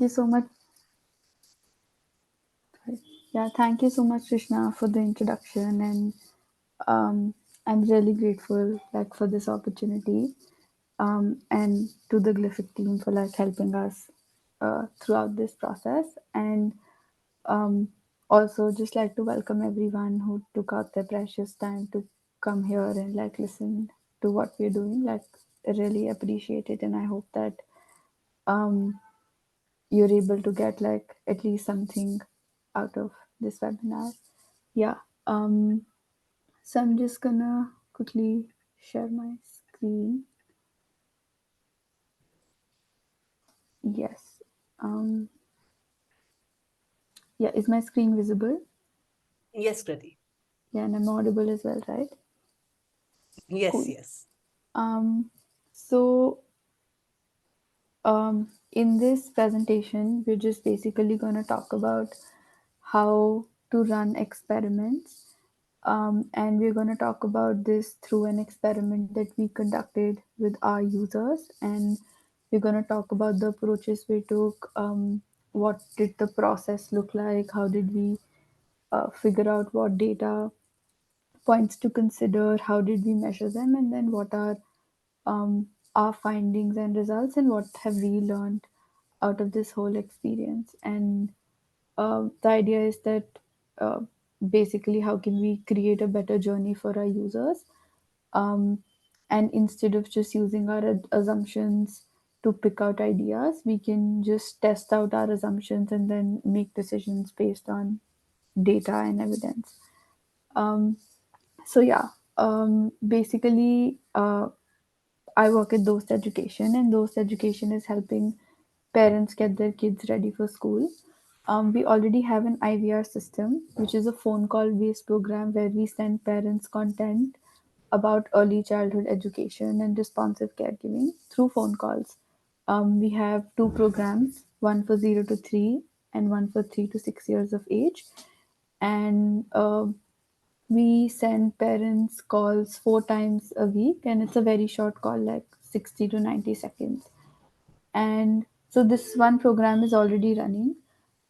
you so much. Yeah, thank you so much, Krishna, for the introduction, and um, I'm really grateful like for this opportunity, and to the Glific team for like helping us throughout this process, and um, also just like to welcome everyone who took out their precious time to come here and like listen to what we're doing. Like, I really appreciate it, and I hope that um, you're able to get like at least something out of this webinar. Yeah. Um, so I'm just gonna quickly share my screen. Yes. Um, yeah, is my screen visible? Yes, Kriti. Yeah, and I'm audible as well, right? Yes, Cool. yes. So in this presentation, we're just basically gonna talk about how to run experiments. And we're going to talk about this through an experiment that we conducted with our users. And we're going to talk about the approaches we took. What did the process look like? How did we figure out what data points to consider? How did we measure them? And then what are our findings and results? And what have we learned out of this whole experience? And the idea is that uh, basically, how can we create a better journey for our users? Um, and instead of just using our assumptions to pick out ideas, we can just test out our assumptions and then make decisions based on data and evidence. Um, basically, I work at DOST Education, and DOST Education is helping parents get their kids ready for school. We already have an IVR system, which is a phone call based program where we send parents content about early childhood education and responsive caregiving through phone calls. We have two programs, one for 0 to 3 and one for 3 to 6 years of age. And we send parents calls 4 times a week, and it's a very short call, like 60 to 90 seconds. And so this one program is already running.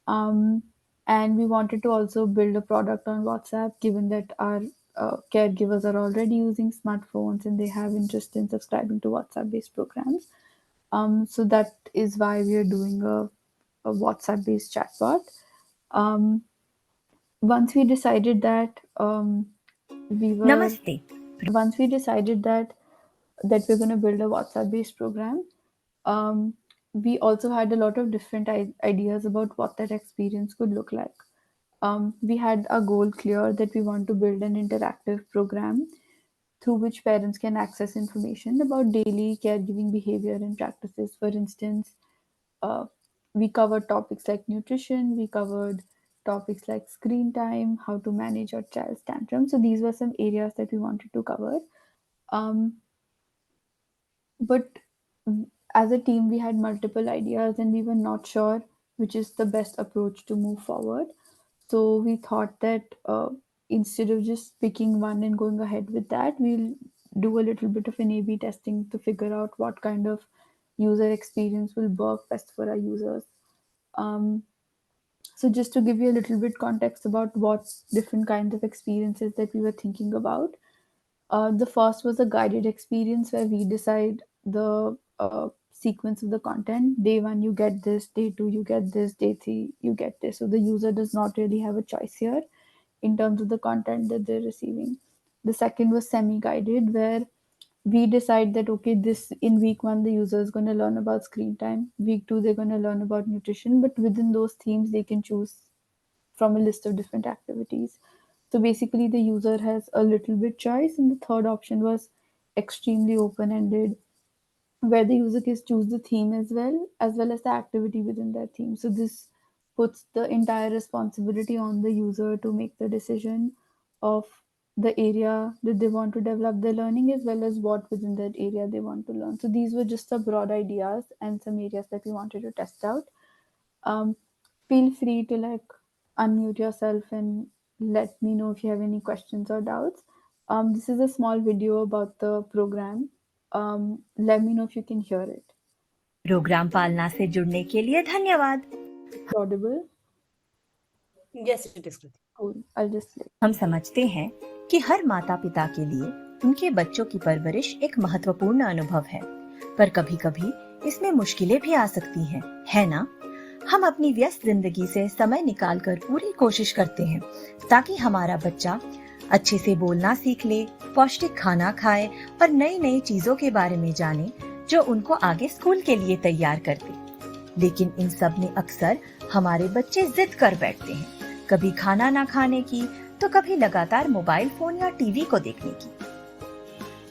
Um, and we wanted to also build a product on WhatsApp, given that our caregivers are already using smartphones and they have interest in subscribing to WhatsApp based programs. So that is why we are doing a WhatsApp based chatbot. Um, once we decided that we were Namaste. once we decided that we're going to build a WhatsApp based program, um, we also had a lot of different ideas about what that experience could look like. We had a goal clear that we want to build an interactive program through which parents can access information about daily caregiving behavior and practices. For instance, uh, we covered topics like nutrition, we covered topics like screen time, how to manage your child's tantrum. So these were some areas that we wanted to cover. Um, but as a team, we had multiple ideas and we were not sure which is the best approach to move forward. So we thought that instead of just picking one and going ahead with that, we'll do a little bit of an A/B testing to figure out what kind of user experience will work best for our users. Um, so just to give you a little bit context about what different kinds of experiences that we were thinking about, the first was a guided experience where we decide the sequence of the content. Day one, you get this. Day two, you get this. Day three, you get this. So the user does not really have a choice here in terms of the content that they're receiving. The second was semi guided, where we decide that okay, this in week one, the user is going to learn about screen time. Week two, they're going to learn about nutrition, but within those themes, they can choose from a list of different activities. So basically, the user has a little bit choice, and the third option was extremely open-ended, where the user can choose the theme as well as the activity within that theme. So this puts the entire responsibility on the user to make the decision of the area that they want to develop their learning as well as what within that area they want to learn. So these were just the broad ideas and some areas that we wanted to test out. um, Feel free to like unmute yourself and let me know if you have any questions or doubts. This is a small video about the program. Let me know if you can hear it. Programme पालना से जुड़ने के लिए धन्यवाद। Audible? Yes, it is, Kriti. Cool. I'll just play. हम समझते हैं कि हर माता पिता के लिए उनके बच्चों की परवरिश एक महत्वपूर्ण अनुभव है, पर कभी-कभी इसमें मुश्किलें भी आ सकती हैं, है ना? हम अपनी व्यस्त जिंदगी से समय निकालकर पूरी कोशिश करते हैं ताकि हमारा बच्चा अच्छे से बोलना सीख ले, पौष्टिक खाना खाए और नई नई चीजों के बारे में जाने जो उनको आगे स्कूल के लिए तैयार कर दे। लेकिन इन सब में अक्सर हमारे बच्चे जिद कर बैठते हैं, कभी खाना ना खाने की तो कभी लगातार मोबाइल फोन या टीवी को देखने की।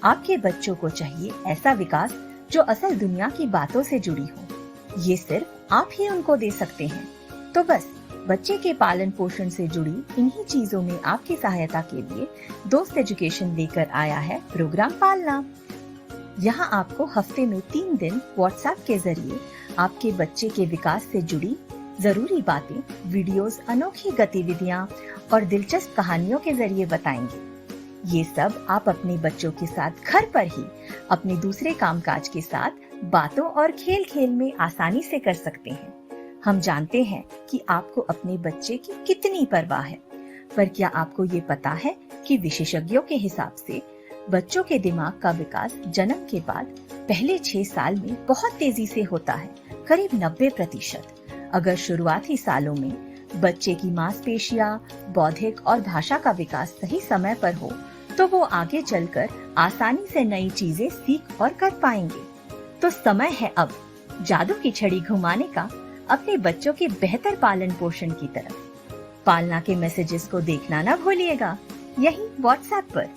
आपके बच्चों को चाहिए ऐसा विकास जो असल दुनिया की बातों से जुड़ी हो। ये सिर्फ आप ही उनको दे सकते हैं। तो बस बच्चे के पालन पोषण से जुड़ी इन्हीं चीजों में आपकी सहायता के लिए दोस्त एजुकेशन लेकर आया है प्रोग्राम पालना। यहाँ आपको हफ्ते में 3 दिन व्हाट्सएप के जरिए आपके बच्चे के विकास से जुड़ी जरूरी बातें, वीडियोस, अनोखी गतिविधियाँ और दिलचस्प कहानियों के जरिए बताएंगे। ये सब आप अपने बच्चों के साथ घर पर ही अपने दूसरे कामकाज के साथ बातों और खेल खेल में आसानी से कर सकते हैं। हम जानते हैं कि आपको अपने बच्चे की कितनी परवाह है, पर क्या आपको ये पता है कि विशेषज्ञों के हिसाब से बच्चों के दिमाग का विकास जन्म के बाद पहले 6 साल में बहुत तेजी से होता है, करीब 90%। अगर शुरुआती सालों में बच्चे की मांसपेशियां, बौद्धिक और भाषा का विकास सही समय पर हो, तो वो आगे चलकर आसानी से नई चीजें सीख और कर पाएंगे। तो समय है अब जादू की छड़ी घुमाने का अपने बच्चों के बेहतर पालन पोषण की तरफ। पालना के मैसेजेस को देखना ना भूलिएगा, यही व्हाट्सएप पर।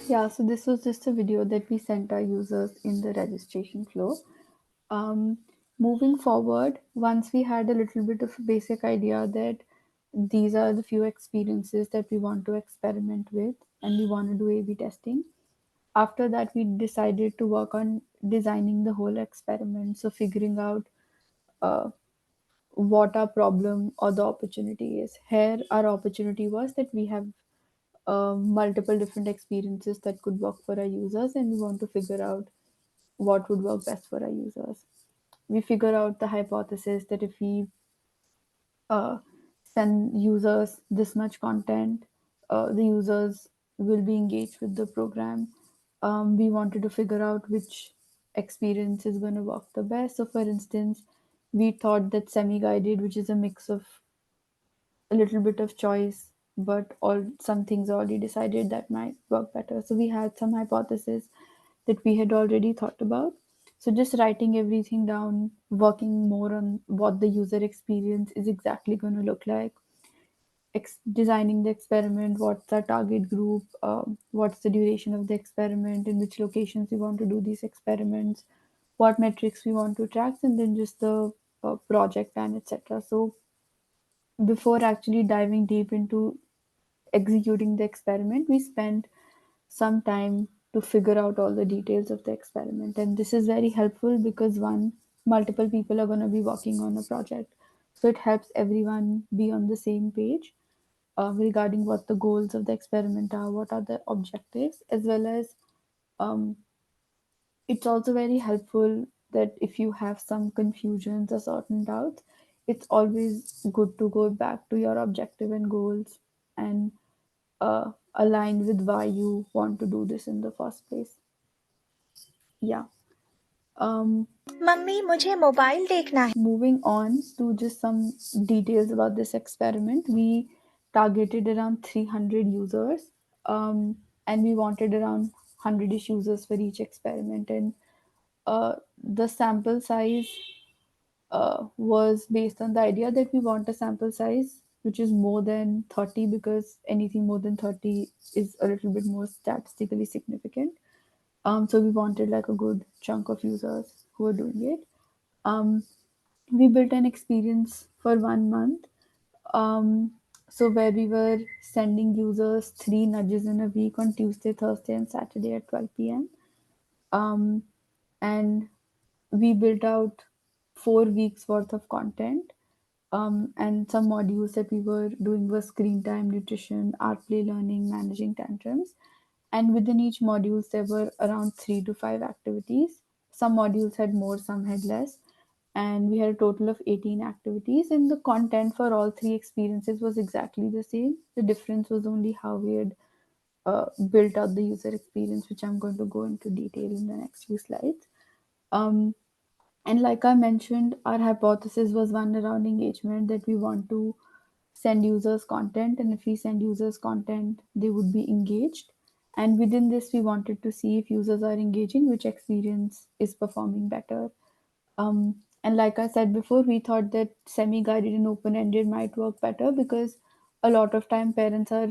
Yeah, so this was just a video that we sent our users in the registration flow. Um, Moving forward, once we had a little bit of a basic idea that these are the few experiences that we want to experiment with and we want to do A/B testing. After that, we decided to work on designing the whole experiment. So figuring out uh, what our problem or the opportunity is. Here, our opportunity was that we have multiple different experiences that could work for our users, and we want to figure out what would work best for our users. We figure out the hypothesis that if we send users this much content, the users will be engaged with the program. We wanted to figure out which experience is going to work the best. So, for instance, we thought that semi guided, which is a mix of a little bit of choice, but all some things are already decided that might work better. So we had some hypotheses that we had already thought about. So just writing everything down, working more on what the user experience is exactly going to look like, designing the experiment, what's our target group, what's the duration of the experiment, in which locations we want to do these experiments, what metrics we want to track, and then just the project plan, etc. So before actually diving deep into executing the experiment, we spent some time to figure out all the details of the experiment. And this is very helpful because one, multiple people are going to be working on a project. So it helps everyone be on the same page regarding what the goals of the experiment are, what are the objectives, as well as um, it's also very helpful that if you have some confusions or certain doubts, it's always good to go back to your objective and goals and align with why you want to do this in the first place. Yeah. Um, mummy मुझे mobile देखना है। Moving on to just some details about this experiment, we targeted around 300 users, and we wanted around 100ish users for each experiment. And the sample size was based on the idea that we want a sample size which is more than 30, because anything more than 30 is a little bit more statistically significant. So we wanted like a good chunk of users who were doing it. Um, we built an experience for 1 month. Um, so where we were sending users 3 nudges in a week on Tuesday, Thursday, and Saturday at 12 p.m. Um, and we built out 4 weeks worth of content. And some modules that we were doing were screen time, nutrition, art play learning, managing tantrums. And within each modules, there were around 3 to 5 activities. some modules had more, some had less, and we had a total of 18 activities, and the content for all three experiences was exactly the same. The difference was only how we had built out the user experience, which I'm going to go into detail in the next few slides. Um, and like I mentioned, our hypothesis was one around engagement, that we want to send users content, and if we send users content, they would be engaged. And within this, we wanted to see if users are engaging, which experience is performing better. And like I said before, we thought that semi-guided and open-ended might work better because a lot of time parents are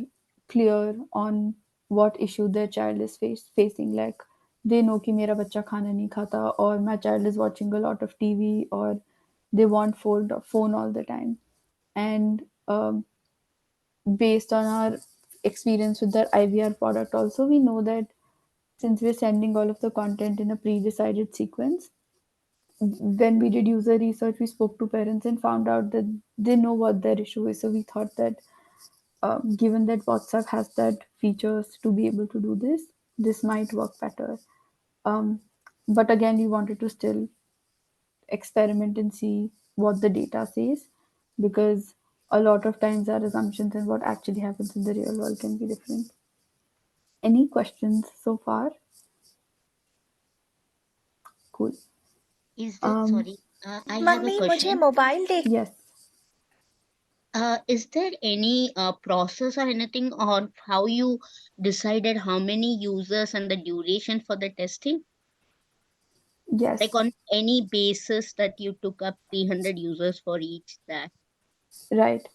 clear on what issue their child is facing. Like they know कि मेरा बच्चा खाना नहीं खाता, or my child is watching a lot of TV, or they want phone all the time. And based on our experience with their IVR product, also we know that since we're sending all of the content in a pre-decided sequence, when we did user research, we spoke to parents and found out that they know what their issue is. So we thought that given that WhatsApp has that features to be able to do this, this might work better. Um, but again, we wanted to still experiment and see what the data says, because a lot of times our assumptions and what actually happens in the real world can be different. Any questions so far? Cool. Is there, Um, sorry, I have a mummy मुझे question. Mobile देख yes. Is there any process or anything on how you decided how many users and the duration for the testing? Like Yes. on any basis that you took up 300 users for each that? Right.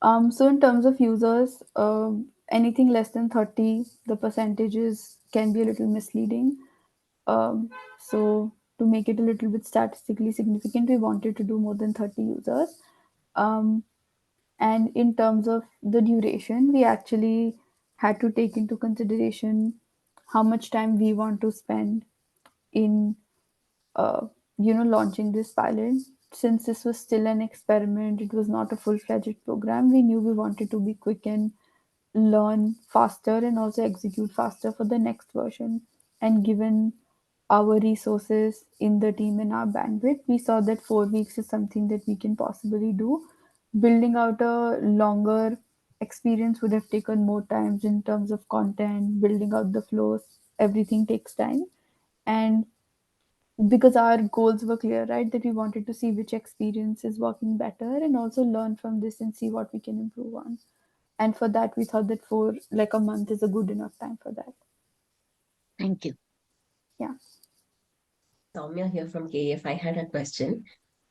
So in terms of users, anything less than 30, the percentages can be a little misleading. So to make it a little bit statistically significant, we wanted to do more than 30 users. Um, and in terms of the duration, we actually had to take into consideration how much time we want to spend in uh, launching this pilot. Since this was still an experiment, it was not a full-fledged program. We knew we wanted to be quick and learn faster and also execute faster for the next version. And given our resources in the team and our bandwidth, we saw that 4 weeks is something that we can possibly do. Building out a longer experience would have taken more time in terms of content, building out the flows, everything takes time. And because our goals were clear, right? That we wanted to see which experience is working better and also learn from this and see what we can improve on. And for that, we thought that for like a month is a good enough time for that. Thank you. Yeah. Soumya here from KF. I had a question.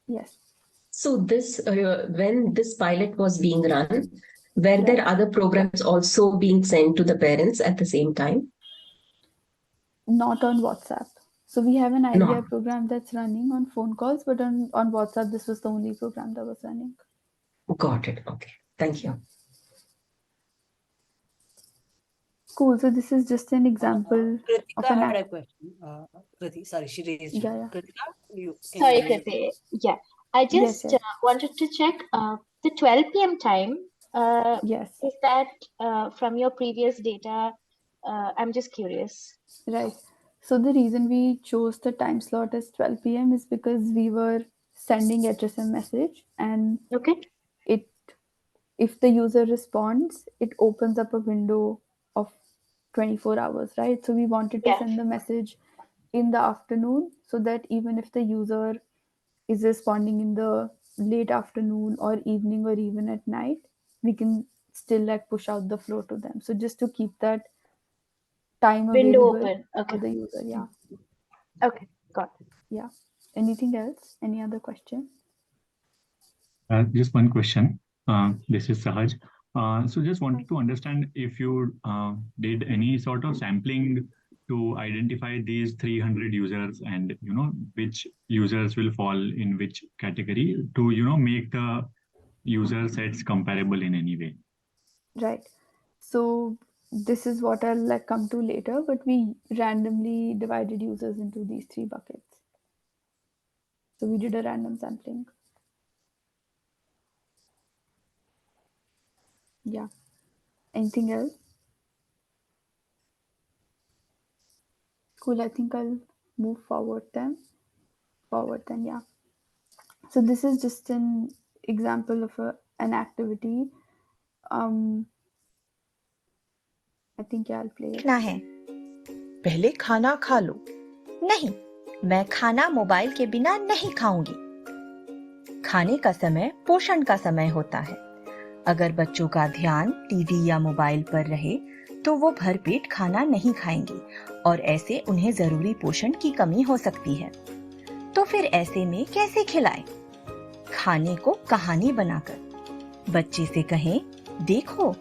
Yes. So this, when this pilot was being run, were Right. there other programs also being sent to the parents at the same time? Not on WhatsApp. So we have an IVR No. program that's running on phone calls, but on WhatsApp, this was the only program that was running. Got it. Okay. Thank Yeah. you. Cool. So this is just an example of Kritika an had a act. question. Kriti, sorry, she raised Yeah, her. yeah. Kritika, can Sorry, you unmute? Kriti. Yeah, I Yes, just yes, wanted to check the 12 p.m. time. yes. Is that from your previous data? I'm just curious. Right. So the reason we chose the time slot as 12 p.m. is because we were sending HSM message, and Okay. it if the user responds, it opens up a window of 24 hours, right? So we wanted to Yeah. send the message in the afternoon so that even if the user is responding in the late afternoon or evening or even at night, we can still like push out the flow to them. So just to keep that time Window available open. for Okay. the user. Yeah. Okay. Got it. Yeah. Anything else? Any other question? Just one question. This is Sahaj. So just wanted to understand if you did any sort of sampling to identify these 300 users and which users will fall in which category to make the user sets comparable in any way. Right. So this is what I'll like come to later, but we randomly divided users into these three buckets. So we did a random sampling. Yeah. Anything else? Cool. I think I'll move forward then, yeah. So this is just an example of an activity. I think I'll play it. लिखना है, पहले खाना खा लो। नहीं, मैं खाना mobile के बिना नहीं खाऊंगी। खाने का समय पोषण का समय होता है। अगर बच्चों का ध्यान टीवी या मोबाइल पर रहे तो वो भरपेट खाना नहीं खाएंगे और ऐसे उन्हें जरूरी पोषण की कमी हो सकती है। तो फिर ऐसे में कैसे खिलाएं? खाने को कहानी बनाकर बच्चे से कहें, देखो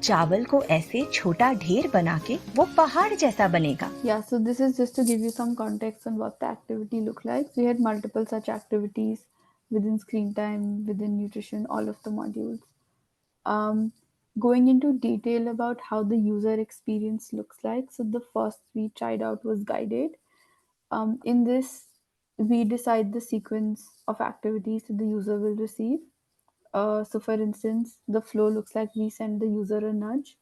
चावल को ऐसे छोटा ढेर बना के वो पहाड़ जैसा बनेगा। Yeah, so this is just to give you some context on what the activity looked like. So we had multiple such activities within screen time, within nutrition, all of the modules. Going into detail about how the user experience looks like. So the first we tried out was guided. In this, we decide the sequence of activities that the user will receive. So for instance, the flow looks like we send the user a nudge.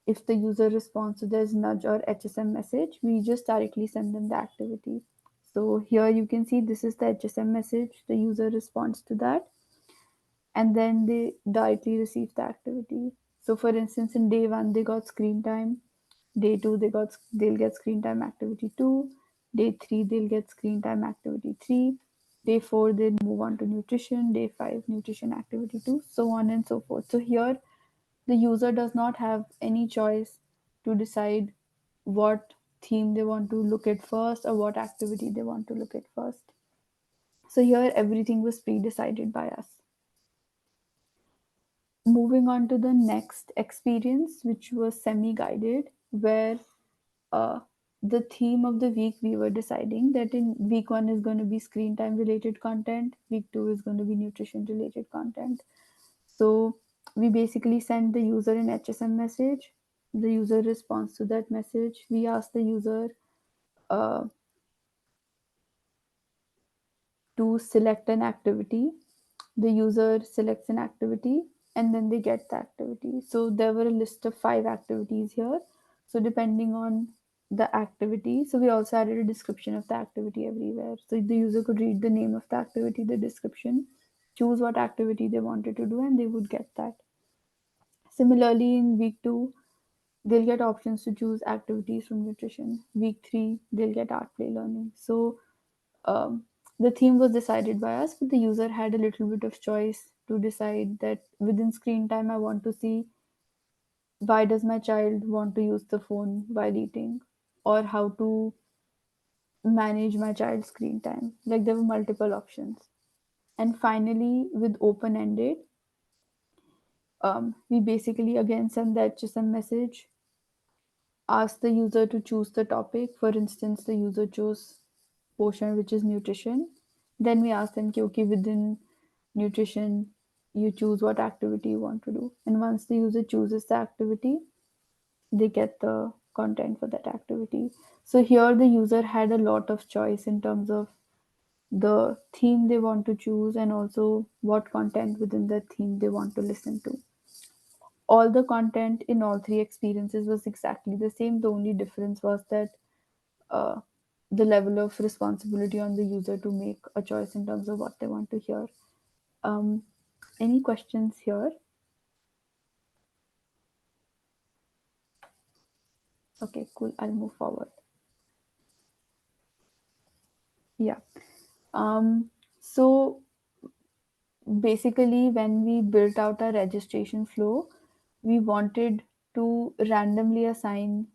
If the user responds to this nudge or HSM message, we just directly send them the activity. So here you can see this is the HSM message. The user responds to that, and then they directly receive the activity. So for instance, in day 1 they got screen time. Day 2 they'll get screen time activity 2. Day 3 they'll get screen time activity 3. Day 4 they'll move on to nutrition. Day 5 nutrition activity 2, so on and so forth. So here the user does not have any choice to decide what theme they want to look at first or what activity they want to look at first. So here everything was pre-decided by us. Moving on to the next experience, which was semi-guided, where the theme of the week we were deciding that in week 1 is going to be screen time related content, week 2 is going to be nutrition related content. So we basically send the user an HSM message. The user responds to that message. We ask the user to select an activity. The user selects an activity and then they get the activity. So there were a list of 5 activities here. So depending on the activity, so we also added a description of the activity everywhere. So the user could read the name of the activity, the description, choose what activity they wanted to do, and they would get that. Similarly, in week 2, they'll get options to choose activities from nutrition. Week 3, they'll get art play learning. So the theme was decided by us, but the user had a little bit of choice to decide that within screen time, I want to see why does my child want to use the phone while eating, or how to manage my child's screen time. Like there were multiple options. And finally, with open-ended, we basically again send the HSM message, ask the user to choose the topic. For instance, the user chose portion, which is nutrition. Then we ask them, okay, within nutrition, you choose what activity you want to do. And once the user chooses the activity, they get the content for that activity. So here the user had a lot of choice in terms of the theme they want to choose and also what content within that theme they want to listen to. All the content in all 3 experiences was exactly the same. The only difference was that uh, the level of responsibility on the user to make a choice in terms of what they want to hear. Any questions here? Okay, cool. I'll move forward. Yeah. So basically, when we built out our registration flow, we wanted to randomly assign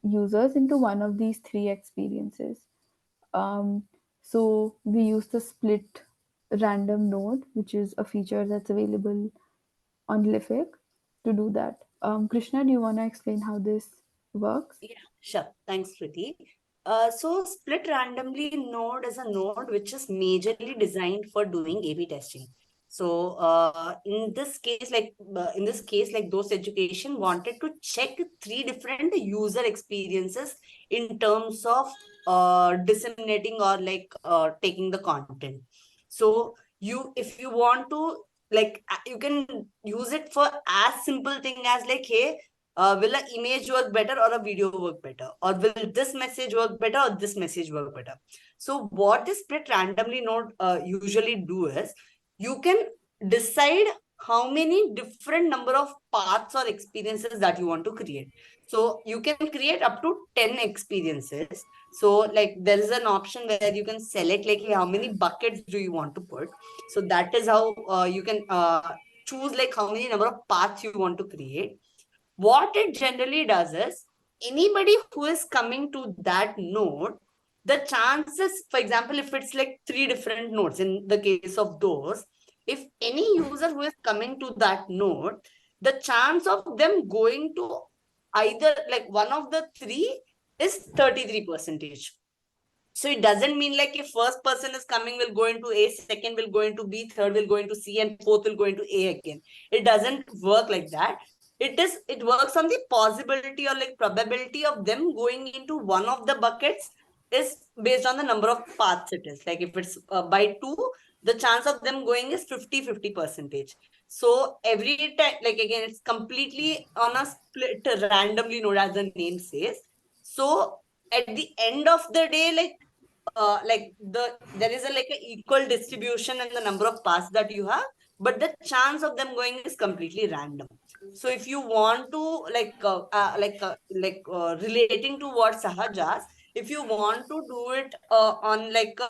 users into one of these 3 experiences. So we use the split random node, which is a feature that's available on Glific to do that. Krishna, do you want to explain how this works? Yeah, sure. Thanks, Priti. So split randomly node is a node which is majorly designed for doing A/B testing. So in this case, like DOST Education wanted to check 3 different user experiences in terms of disseminating or taking the content. So if you want to you can use it for as simple thing as like, hey, will an image work better or a video work better? Or will this message work better or this message work better? So what this split randomly node usually do is, you can decide how many different number of paths or experiences that you want to create. So you can create up to 10 experiences. So like there is an option where you can select like, hey, how many buckets do you want to put? So that is how you can choose like how many number of paths you want to create. What it generally does is, anybody who is coming to that node, the chances, for example, if it's like 3 different nodes in the case of those, if any user who is coming to that node, the chance of them going to either like one of the three is 33%. So it doesn't mean like if first person is coming will go into A, second will go into B, third will go into C, and fourth will go into A again. It doesn't work like that. It works on the possibility or like probability of them going into one of the buckets is based on the number of paths it is. Like if it's by 2, the chance of them going is 50-50%. So every time, like again, it's completely on a split randomly node, as the name says. So at the end of the day, like there is a like a equal distribution in the number of paths that you have, but the chance of them going is completely random. So if you want to relating to what Sahaj asked, if you want to do it on like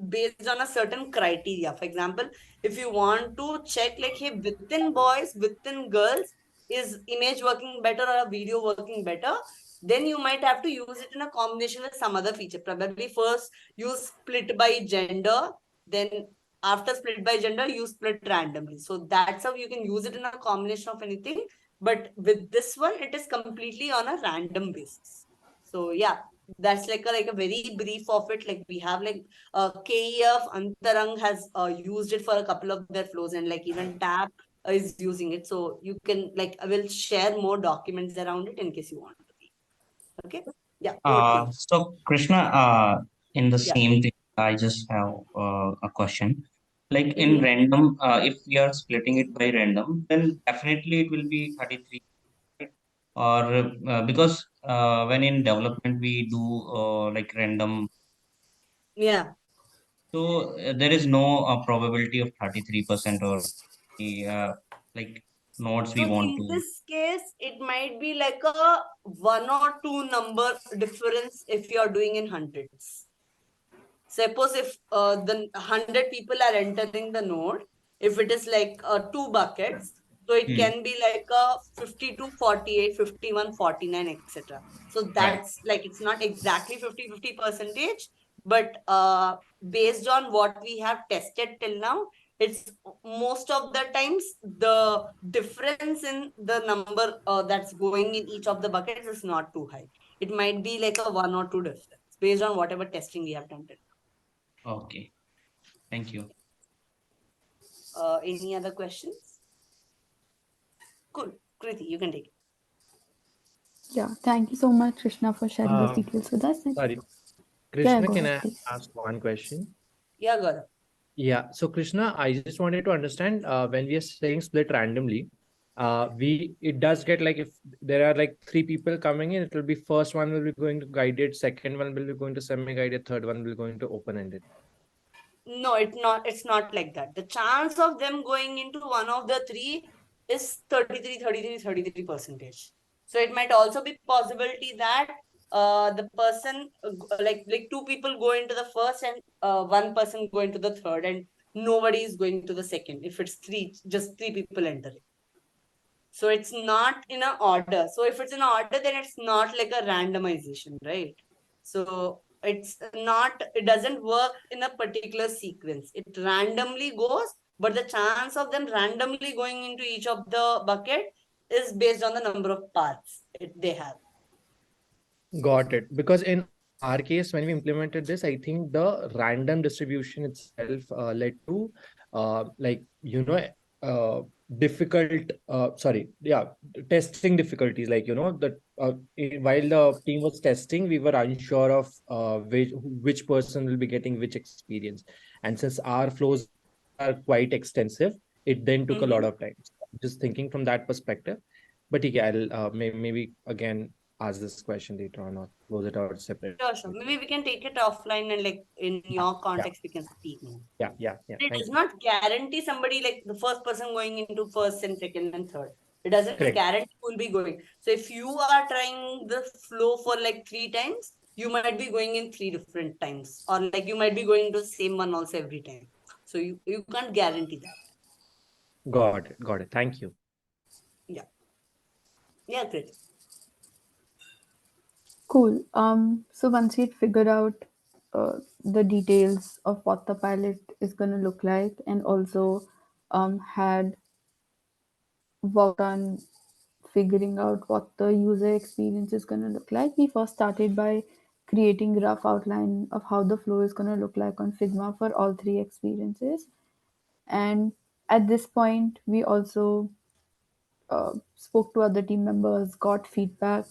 based on a certain criteria, for example, if you want to check like, hey, within boys, within girls, is image working better or a video working better, then you might have to use it in a combination with some other feature. Probably first use split by gender, then after split by gender, you split randomly. So that's how you can use it in a combination of anything. But with this one, it is completely on a random basis. So yeah, that's like a very brief of it. Like we have like KEF, Antarang has used it for a couple of their flows, and like even TAP is using it. So you can like, I will share more documents around it in case you want. Okay. Yeah. So Krishna, in the Yeah. same thing, I just have a question. Like in Mhm. random, if we are splitting it by random, then definitely it will be 33, right? Or because when in development we do like random, Yeah. so there is no probability of 33% or like nodes we So want in to. this case, it might be like a 1 or 2 number difference if you're doing in hundreds. Suppose if the 100 people are entering the node, if it is like 2 buckets, so it Hmm. can be like a 52, 48, 51, 49, etc. So Right. that's like, it's not exactly 50-50%, but based on what we have tested till now, it's most of the times the difference in the number that's going in each of the buckets is not too high. It might be like a 1 or 2 difference based on whatever testing we have done till Okay. Thank you. any other questions? Cool. Kriti, you can take it. Yeah, thank you so much, Krishna, for sharing those Uh, details with us. sorry, Yeah, Krishna, go can ahead, I please. ask one question? Yeah, Gaurav. Yeah, so Krishna, I just wanted to understand when we are saying split randomly, it does get like if there are like 3 people coming in, it will be first one will be going to guided, second one will be going to semi-guided, third one will be going to open-ended. No, it's not like that. The chance of them going into one of the three is 33%. So it might also be possibility that the person like 2 people go into the first and one person go into the third, and nobody is going to the second if it's just 3 people entering. So it's not in an order. So if it's in an order, then it's not like a randomization, right? So it doesn't work in a particular sequence. It randomly goes, but the chance of them randomly going into each of the bucket is based on the number of paths they have. Got it. Because in our case, when we implemented this, I think the random distribution itself led to like, difficult, testing difficulties. Like, that while the team was testing, we were unsure of which person will be getting which experience. And since our flows are quite extensive, it then took a lot of time. So just thinking from that perspective. But yeah, I'll maybe again ask this question later on or close it out separately. Sure. Maybe we can take it offline and like in Yeah, your yeah, context we can speak more. yeah. It Thank does you. not guarantee somebody like the first person going into first and second and third. It doesn't Correct. guarantee who will be going. So if you are trying the flow for like 3 times, you might be going in 3 different times, or like you might be going to the same one also every time. So you can't guarantee that. Got it. Got it. Thank you. Yeah. Yeah, great. Cool. So once we'd figured out the details of what the pilot is going to look like, and also had worked on figuring out what the user experience is going to look like, we first started by creating a rough outline of how the flow is going to look like on Figma for all three experiences. And at this point, we also spoke to other team members, got feedback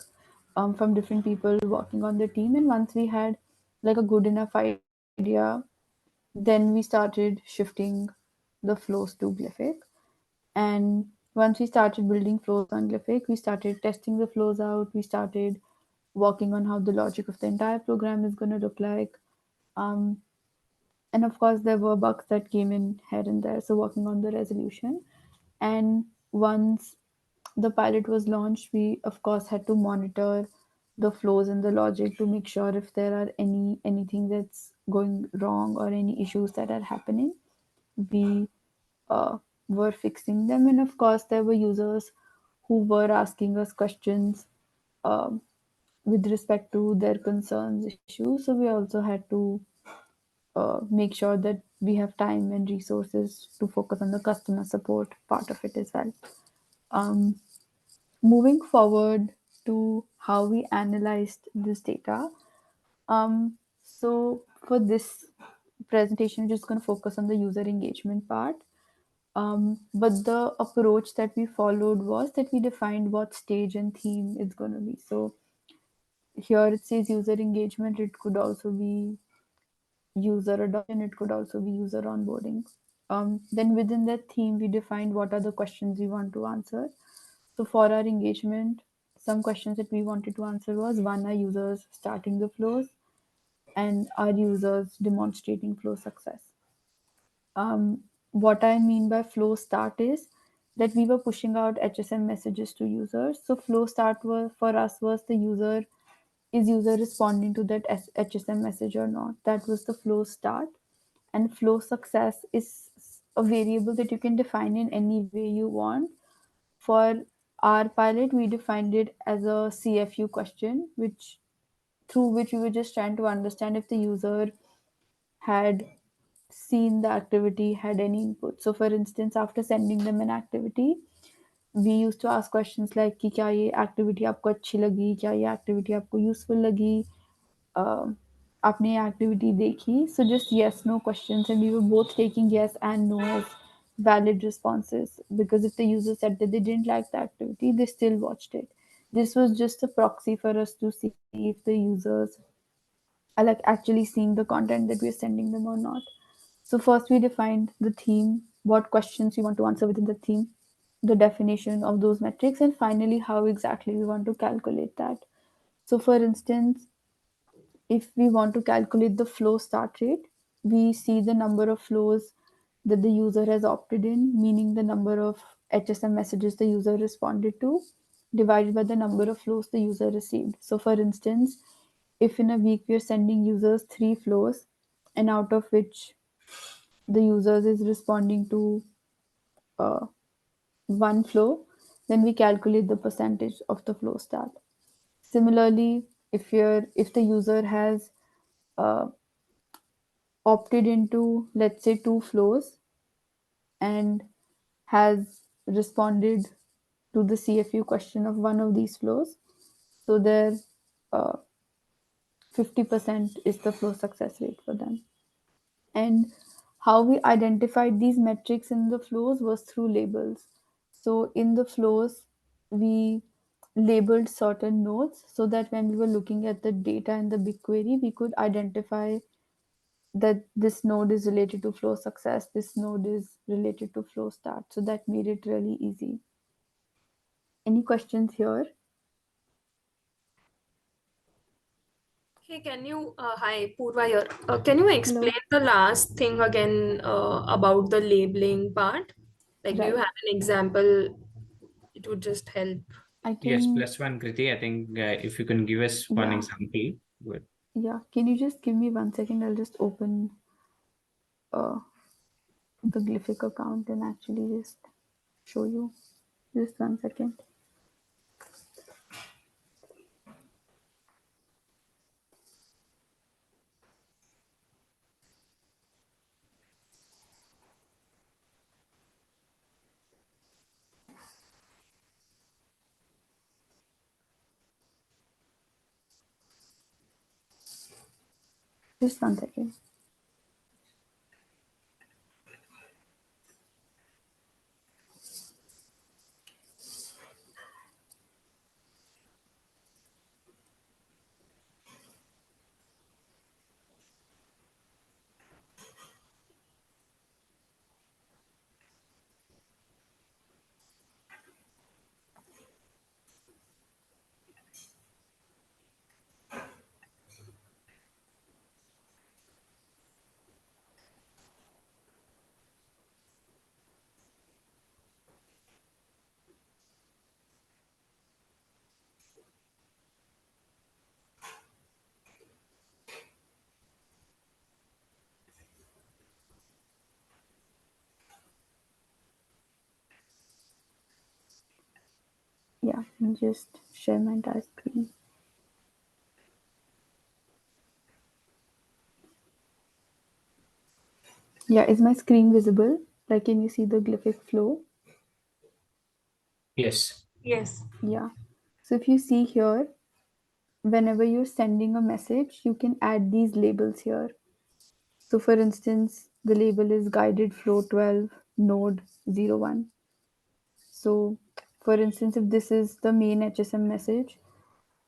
from different people working on the team. And once we had like a good enough idea, then we started shifting the flows to Glyphic. And once we started building flows on Glyphic, we started testing the flows out. We started working on how the logic of the entire program is going to look like. Um, and of course, there were bugs that came in here and there. So, working on the resolution. And once the pilot was launched, we of course had to monitor the flows and the logic to make sure if there are anything that's going wrong or any issues that are happening. We uh, were fixing them, and of course there were users who were asking us questions um, with respect to their concerns issues. So we also had to make sure that we have time and resources to focus on the customer support part of it as well. um, Moving forward to how we analyzed this data. So for this presentation, we're just going to focus on the user engagement part. But the approach that we followed was that we defined what stage and theme it's going to be. So here it says user engagement. It could also be user adoption. It could also be user onboarding. Then within that theme, we defined what are the questions we want to answer. So for our engagement, some questions that we wanted to answer was, one, are users starting the flows, and are users demonstrating flow success? What I mean by flow start is that we were pushing out HSM messages to users. So flow start was, for us, was the user responding to that HSM message or not. That was the flow start. And flow success is a variable that you can define in any way you want. For our pilot, we defined it as a CFU question, which through which we were just trying to understand if the user had seen the activity, had any input. So, for instance, after sending them an activity, we used to ask questions like कि क्या ये activity आपको अच्छी लगी, क्या ये activity आपको useful लगी, uh, आपने ये activity देखी. So just yes no questions, and we were both taking yes and no as valid responses, because if the user said that they didn't like the activity, they still watched it. This was just a proxy for us to see if the users are like actually seeing the content that we're sending them or not. So first we defined the theme, what questions we want to answer within the theme, the definition of those metrics, and finally how exactly we want to calculate that. So for instance, if we want to calculate the flow start rate, we see the number of flows that the user has opted in, meaning the number of HSM messages the user responded to, divided by the number of flows the user received. So, for instance, if in a week we are sending users 3 flows, and out of which the users is responding to uh, 1 flow, then we calculate the percentage of the flow start. Similarly, if the user has uh, opted into, let's say, 2 flows and has responded to the CFU question of one of these flows, so their uh, 50% is the flow success rate for them. And how we identified these metrics in the flows was through labels. So in the flows, we labeled certain nodes so that when we were looking at the data in the BigQuery, we could identify that this node is related to flow success, this node is related to flow start. So that made it really easy. Any questions here? Hey, hi, Purva here. Can you explain the last thing again about the labeling part? Like, do you Right. have an example? It would just help. I Yes, can. +1, Kriti. I think if you can give us one Yeah. example. Good. Yeah. Can you just give me 1 second? I'll just open the Glific account and actually just show you. Just 1 second. Just 1 second. Yeah, I'll just share my entire screen. Yeah, is my screen visible? Like, can you see the Glyphic flow? Yes. Yes. Yeah. So if you see here, whenever you're sending a message, you can add these labels here. So for instance, the label is guided flow 12 node 01. So for instance, if this is the main HSM message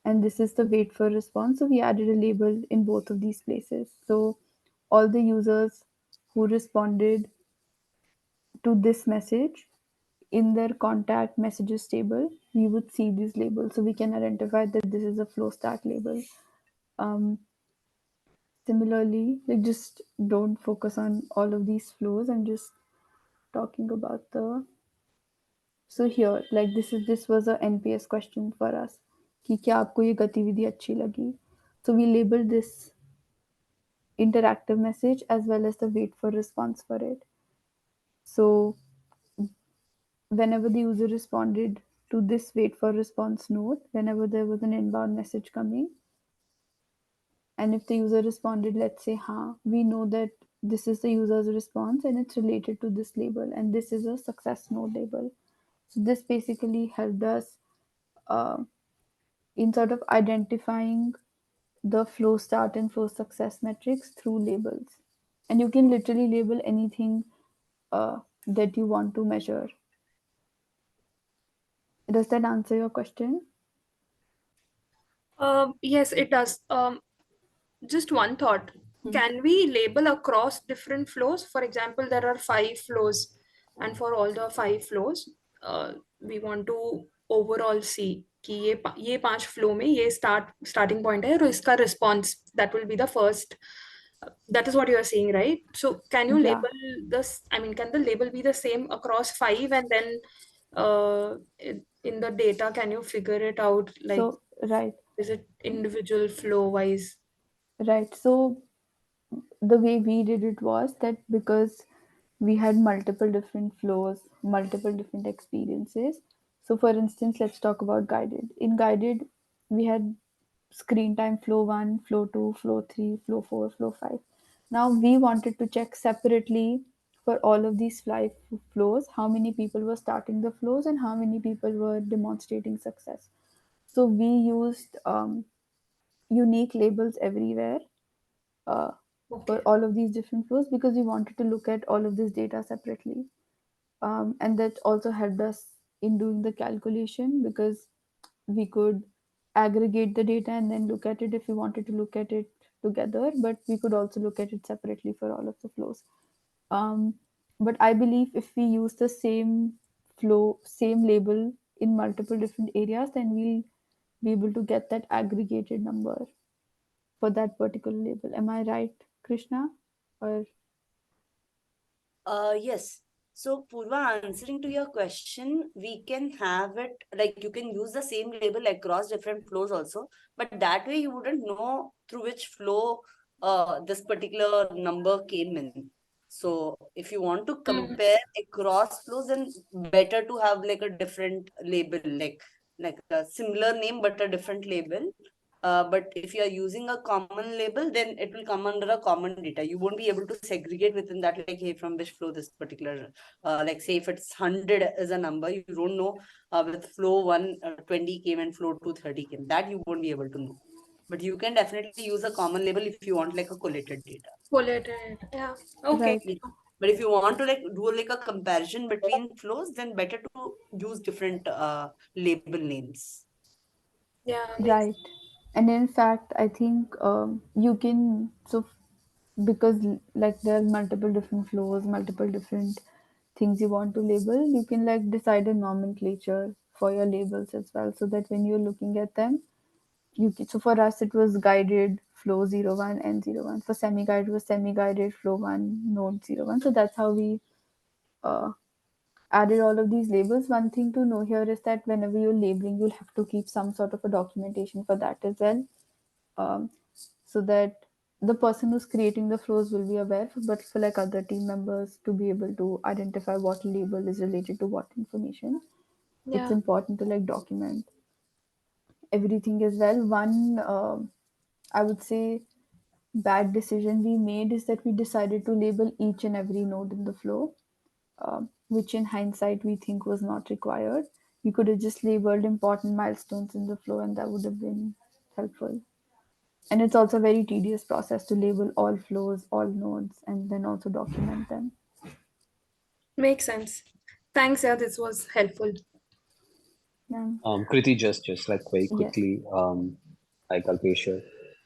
and this is the wait for response, so we added a label in both of these places. So all the users who responded to this message in their contact messages table, we would see these labels. So we can identify that this is a flow start label. Similarly, like just don't focus on all of these flows. I'm just talking about the. So here, like this was a NPS question for us कि क्या आपको ये गतिविधि अच्छी लगी? So we labeled this interactive message as well as the wait for response for it. So whenever the user responded to this wait for response node, whenever there was an inbound message coming, and if the user responded, let's say, ha, we know that this is the user's response and it's related to this label, and this is a success node label. So this basically helped us in sort of identifying the flow start and flow success metrics through labels. And you can literally label anything that you want to measure. Does that answer your question? Yes, it does. Just one thought. Can we label across different flows? For example, there are 5 flows, and for all the 5 flows, we want to overall see कि ये 5 flow में ये starting point है और इसका response that will be the first. That is what you are saying, right? So can you Yeah. label this? I mean, can the label be the same across 5, and then in the data, can you figure it out? Like, So, right. is it individual flow wise? Right. So the way we did it was that because we had multiple different flows, multiple different experiences. So, for instance, let's talk about guided. In guided, we had screen time flow 1, flow 2, flow 3, flow 4, flow 5. Now, we wanted to check separately for all of these 5 flows how many people were starting the flows and how many people were demonstrating success. So, we used unique labels everywhere uh, for all of these different flows because we wanted to look at all of this data separately. And that also helped us in doing the calculation because we could aggregate the data and then look at it if we wanted to look at it together, but we could also look at it separately for all of the flows. But I believe if we use the same flow, same label in multiple different areas, then we'll be able to get that aggregated number for that particular label. Am I right, Krishna? Or Yes. So, Purva, answering to your question, we can have it like you can use the same label across different flows also, but that way you wouldn't know through which flow this particular number came in. So, if you want to compare across flows, then better to have like a different label, like a similar name but a different label. But if you are using a common label, then it will come under a common data. You won't be able to segregate within that, like, hey, from which flow this particular, like, say, if it's 100 is a number, you don't know with flow 1, 20 came and flow 2, 30 came. That you won't be able to know. But you can definitely use a common label if you want, like, a collated data. Collated. Yeah. Okay. right, Yeah. But if you want to, like, do, like, a comparison between flows, then better to use different label names. Yeah. Makes. right. And in fact, I think you can because like there are multiple different flows, multiple different things you want to label, you can like decide a nomenclature for your labels as well, so that when you're looking at them, you can, so for us it was guided flow 01 and 01. For semi-guided it was semi-guided flow 1 node 01. So that's how we uh, added all of these labels. One thing to know here is that whenever you're labeling, you'll have to keep some sort of a documentation for that as well, um, so that the person who's creating the flows will be aware, but for like other team members to be able to identify what label is related to what information, it's Yeah. important to like document everything as well. One, I would say, bad decision we made is that we decided to label each and every node in the flow, which in hindsight we think was not required. You could have just labeled important milestones in the flow, and that would have been helpful. And it's also a very tedious process to label all flows, all nodes, and then also document them. Makes sense. Thanks. Yeah. This was helpful. Yeah. Kriti, just like very Yes. quickly, like Kalpesh,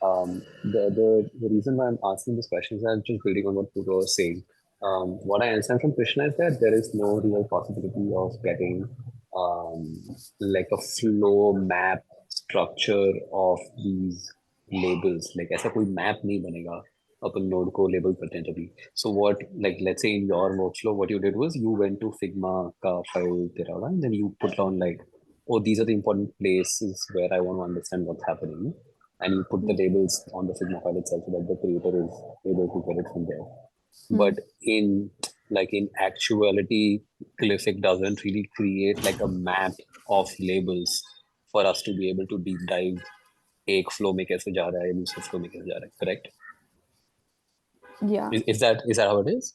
the reason why I'm asking this question is I'm just building on what Pooja was saying. What I understand from Krishna is that there is no real possibility of getting like a flow map structure of these labels. Like ऐसा कोई map नहीं बनेगा अपन node को label करते हैं तभी. So what, like let's say in your workflow, what you did was you went to Figma का file तेरा वाला, and then you put down like, oh, these are the important places where I want to understand what's happening. And you put the labels on the Figma file itself so that the creator is able to get it from there. But in actuality, Glyphic doesn't really create like a map of labels for us to be able to deep dive एक flow में कैसे जा रहा है दूसरे flow में कैसे जा रहा है, correct? Yeah. Is that how it is?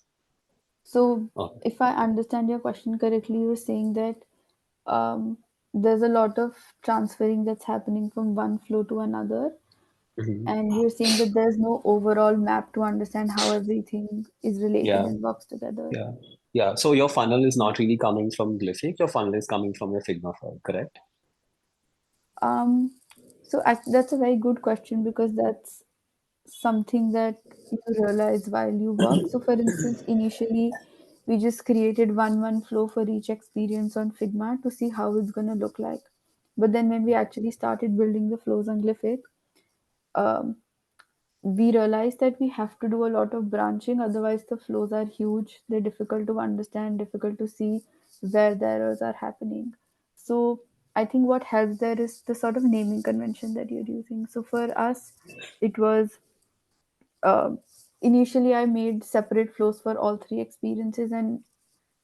So, Oh. if I understand your question correctly, you're saying that there's a lot of transferring that's happening from one flow to another, and you're saying that there's no overall map to understand how everything is related Yeah, and works together. yeah. So your funnel is not really coming from Glyphic. Your funnel is coming from your Figma file, correct? That's a very good question, because that's something that you realize while you work. So, for instance, initially we just created one flow for each experience on Figma to see how it's going to look like. But then when we actually started building the flows on Glyphic, um, we realized that we have to do a lot of branching. Otherwise, the flows are huge. They're difficult to understand, difficult to see where the errors are happening. So I think what helps there is the sort of naming convention that you're using. So for us, it was uh, initially I made separate flows for all three experiences and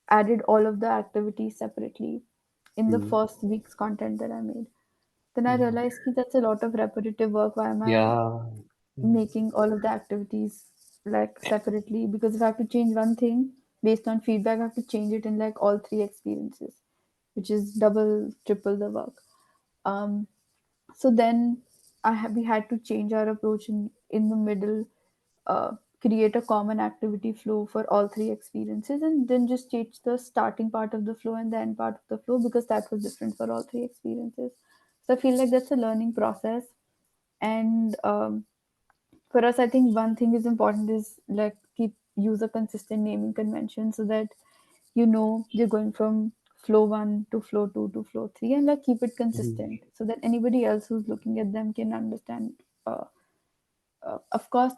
added all of the activities separately in the first week's content that I made. Then I realized that that's a lot of repetitive work. Why am I Yeah. making all of the activities like separately? Because if I have to change one thing based on feedback, I have to change it in like all three experiences, which is double, triple the work. Um, so then we had to change our approach in the middle, uh, create a common activity flow for all three experiences, and then just change the starting part of the flow and the end part of the flow, because that was different for all three experiences. So I feel like that's a learning process. And for us, I think one thing is important is like keep use a consistent naming convention, so that you know you're going from flow 1 to flow 2 to flow 3, and like keep it Mm-hmm. consistent so that anybody else who's looking at them can understand. Of course,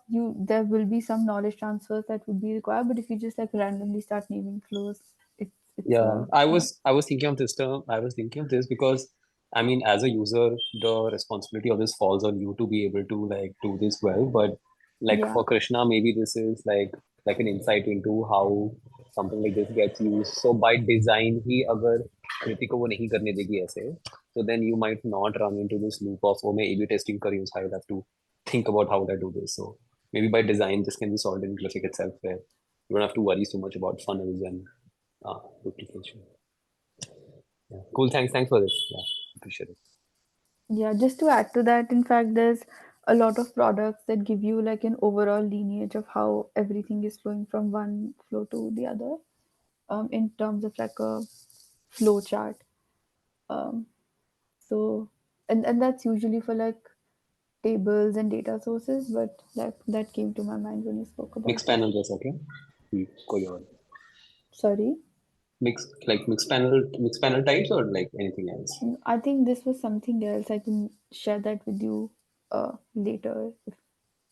there will be some knowledge transfers that would be required, but if you just like randomly start naming flows, it's Yeah, I was thinking of this term. I was thinking of this because I mean, as a user, the responsibility of this falls on you to be able to like do this well. But like yeah for Krishna, maybe this is like an insight into how something like this gets used. So by design, ही अगर कृति को वो नहीं करने देगी ऐसे, so then you might not run into this loop of oh मैं A/B testing कर रही हूँ, so I will have to think about how would I do this. So maybe by design, this can be solved in Glific itself, where you don't have to worry so much about funnels and duplication. Yeah. Cool. Thanks for this. Yeah, appreciate it. Yeah, just to add to that, in fact, there's a lot of products that give you like an overall lineage of how everything is flowing from one flow to the other, in terms of like a flow chart. Um, so, and that's usually for like tables and data sources, but that came to my mind when you spoke about Mixed it. panel जैसा क्या? कोई और? Sorry. Mixed panel types or like anything else? I think this was something else. I can share that with you later. If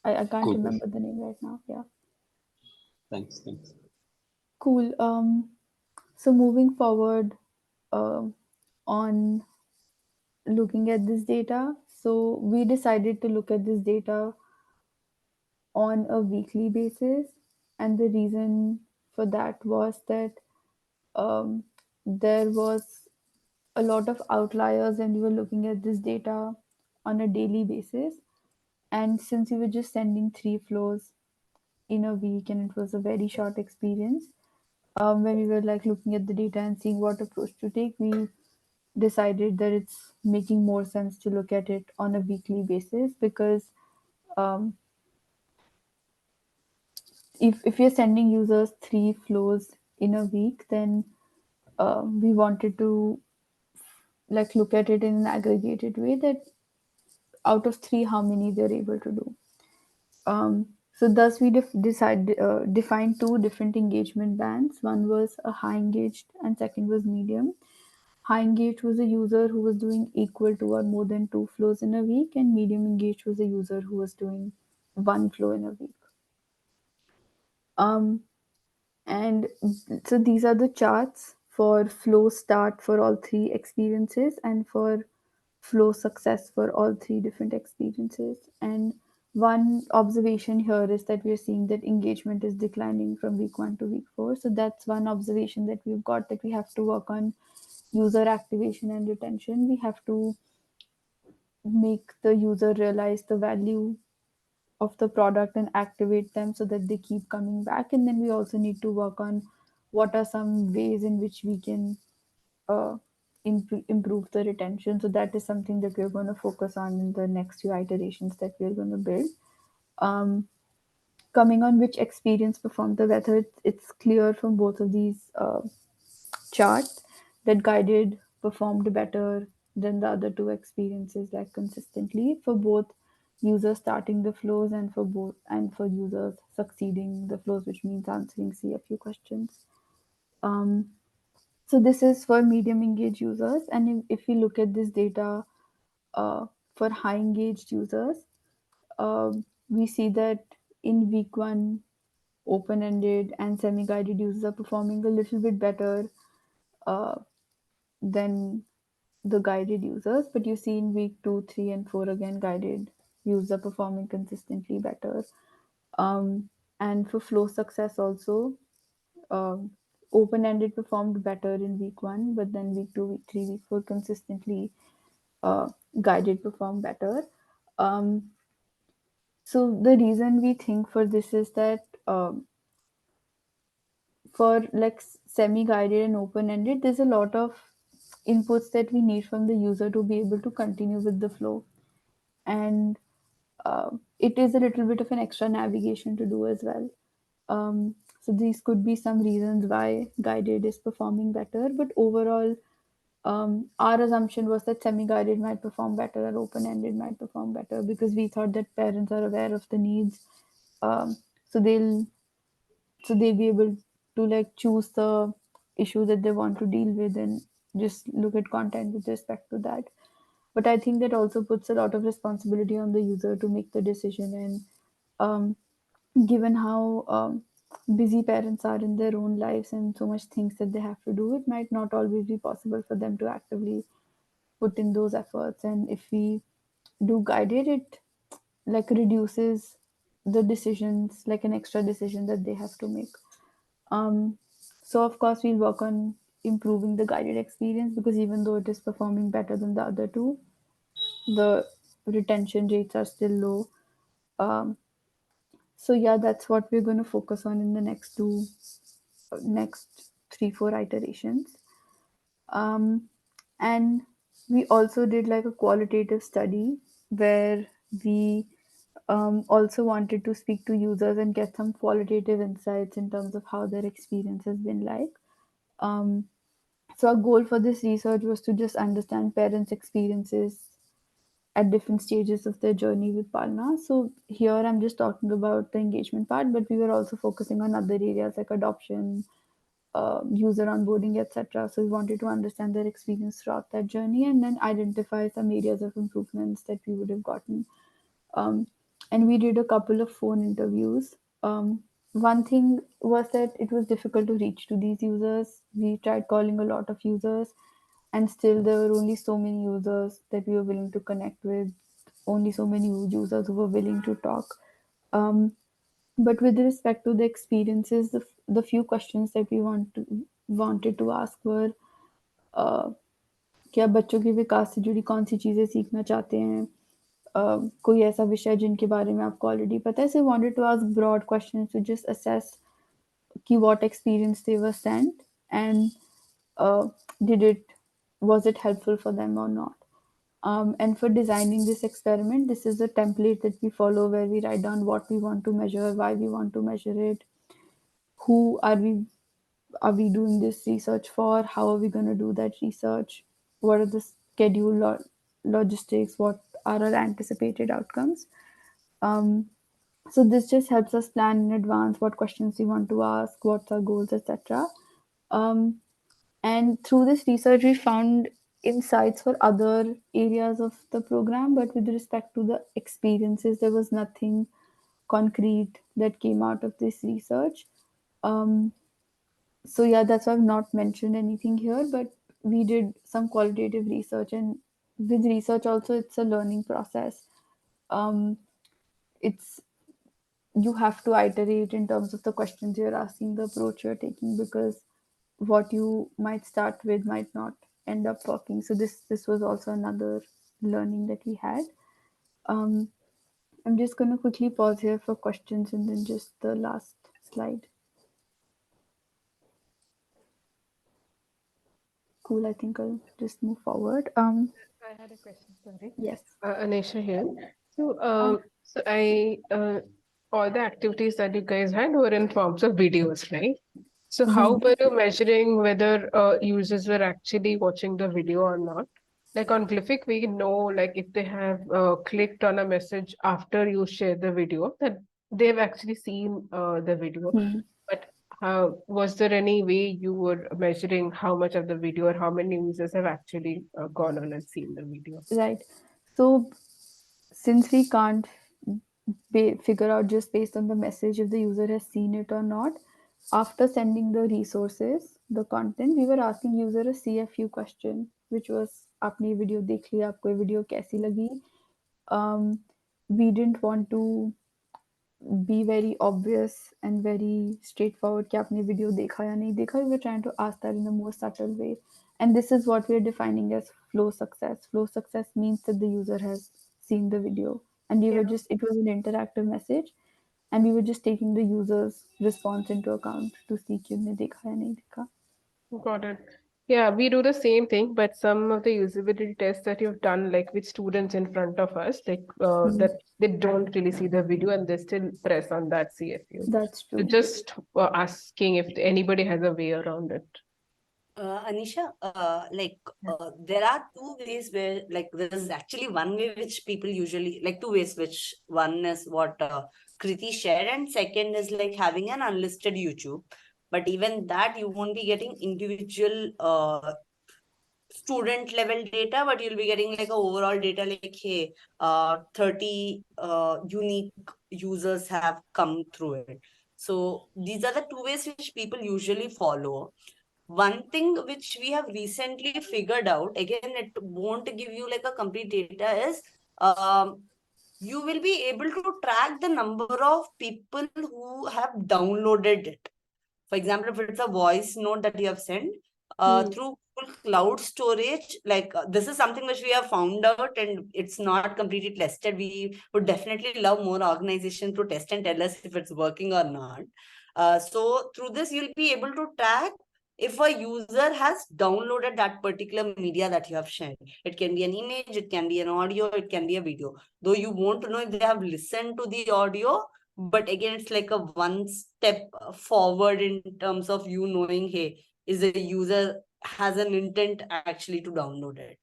I can't Cool. remember the name right now. Yeah. Thanks. Cool. So moving forward, um, on looking at this data, so we decided to look at this data on a weekly basis, and the reason for that was that um, there was a lot of outliers, and we were looking at this data on a daily basis. And since we were just sending 3 flows in a week, and it was a very short experience, when we were like looking at the data and seeing what approach to take, we decided that it's making more sense to look at it on a weekly basis because um, if you're sending users 3 flows in a week, then we wanted to like look at it in an aggregated way that out of 3, how many they're able to do. So thus we defined 2 different engagement bands. One was a high engaged and second was medium. High engaged was a user who was doing equal to or more than 2 flows in a week, and medium engaged was a user who was doing 1 flow in a week. Um, and so these are the charts for flow start for all 3 experiences and for flow success for all 3 different experiences. And one observation here is that we are seeing that engagement is declining from week 1 to week 4. So that's one observation that we've got, that we have to work on user activation and retention. We have to make the user realize the value of the product and activate them so that they keep coming back. And then we also need to work on what are some ways in which we can uh, improve the retention. So that is something that we're going to focus on in the next few iterations that we're going to build. Coming on which experience performed the better, it's clear from both of these charts that guided performed better than the other 2 experiences, like consistently for both users starting the flows and for users succeeding the flows, which means answering CFU questions. Um, so this is for medium engaged users, and if we look at this data for high engaged users, we see that in week 1, open-ended and semi-guided users are performing a little bit better uh, than the guided users, but you see in week 2, 3, and 4 again, guided users are performing consistently better. And for flow success also, um, open-ended performed better in week 1, but then week 2, week 3, week 4 consistently guided performed better. Um, so the reason we think for this is that for like semi-guided and open-ended, there's a lot of inputs that we need from the user to be able to continue with the flow. And it is a little bit of an extra navigation to do as well. So these could be some reasons why guided is performing better, but overall, our assumption was that semi-guided might perform better or open-ended might perform better because we thought that parents are aware of the needs, um, so they'll be able to like choose the issue that they want to deal with and just look at content with respect to that. But I think that also puts a lot of responsibility on the user to make the decision. And given how busy parents are in their own lives and so much things that they have to do, it might not always be possible for them to actively put in those efforts. And if we do guided, it like reduces the decisions, like an extra decision that they have to make. um, so of course we'll work on improving the guided experience, because even though it is performing better than the other two, the retention rates are still low. um, so yeah, that's what we're going to focus on in the next 3-4 iterations. um, and we also did like a qualitative study where we also wanted to speak to users and get some qualitative insights in terms of how their experience has been like. Um, so our goal for this research was to just understand parents' experiences at different stages of their journey with Palna. So here I'm just talking about the engagement part, but we were also focusing on other areas like adoption, user onboarding, etc. So we wanted to understand their experience throughout that journey and then identify some areas of improvements that we would have gotten. Um, and we did a couple of phone interviews. One thing was that it was difficult to reach to these users. We tried calling a lot of users, and still there were only so many users that we were willing to connect with, only so many users who were willing to talk. Um, but with respect to the experiences, the few questions that we wanted to ask were uh, क्या बच्चों के विकास से जुड़ी कौन सी चीज़ें सीखना चाहते हैं, कोई ऐसा विषय जिनके बारे में आपको ऑलरेडी पता है. So we wanted to ask broad questions to just assess कि what experience they were sent, and uh, did it was it helpful for them or not. And for designing this experiment, this is a template that we follow where we write down what we want to measure, why we want to measure it, who are we doing this research for, how are we going to do that research, what are the schedule or logistics, what are our anticipated outcomes. um, so this just helps us plan in advance what questions we want to ask, what's our goals, etc. um, and through this research we found insights for other areas of the program, but with respect to the experiences there was nothing concrete that came out of this research. um, so yeah, that's why I've not mentioned anything here, but we did some qualitative research, and with research also it's a learning process. um, it's You have to iterate in terms of the questions you're asking, the approach you're taking, because what you might start with might not end up working. So this was also another learning that we had. um, I'm just going to quickly pause here for questions and then just the last slide. Cool, I think I'll just move forward. I had a question, sorry. Yes. Anisha here. So all the activities that you guys had were in forms of videos, right? So how were you measuring whether users were actually watching the video or not? Like on Glific, we know like if they have clicked on a message after you share the video, that they've actually seen the video. But was there any way you were measuring how much of the video or how many users have actually gone on and seen the video? Right. So since we can't figure out just based on the message if the user has seen it or not, after sending the resources, the content, we were asking user a CFU question, which was आपने ये video देख लिया, आपको ये video कैसी लगी. We didn't want to be very obvious and very straightforward कि आपने वीडियो देखा या नहीं देखा. We were trying to ask that in a more subtle way, and this is what we are defining as flow success. Flow success means that the user has seen the video, and we were just, it was an interactive message, and we were just taking the user's response into account to see कि उन्हें देखा या नहीं देखा. Got it. Yeah, we do the same thing, but some of the usability tests that you've done, like with students in front of us, like that they don't really see the video and they still press on that CFU. That's So true. just asking if anybody has a way around it. Anisha, there are two ways where, like, there's actually one way which people usually, like, two ways, which one is what Kriti shared, and second is like having an unlisted YouTube. But even that, you won't be getting individual student level data, but you'll be getting like a overall data like, hey, 30 unique users have come through it. So these are the two ways which people usually follow. One thing which we have recently figured out, again, it won't give you like a complete data, is you will be able to track the number of people who have downloaded it. For example, if it's a voice note that you have sent through Google Cloud Storage, like this is something which we have found out and it's not completely tested. We would definitely love more organization to test and tell us if it's working or not. So through this, you'll be able to track if a user has downloaded that particular media that you have shared. It can be an image, it can be an audio, it can be a video. Though you won't know if they have listened to the audio, but again, it's like a one step forward in terms of you knowing, hey, is the user has an intent actually to download it.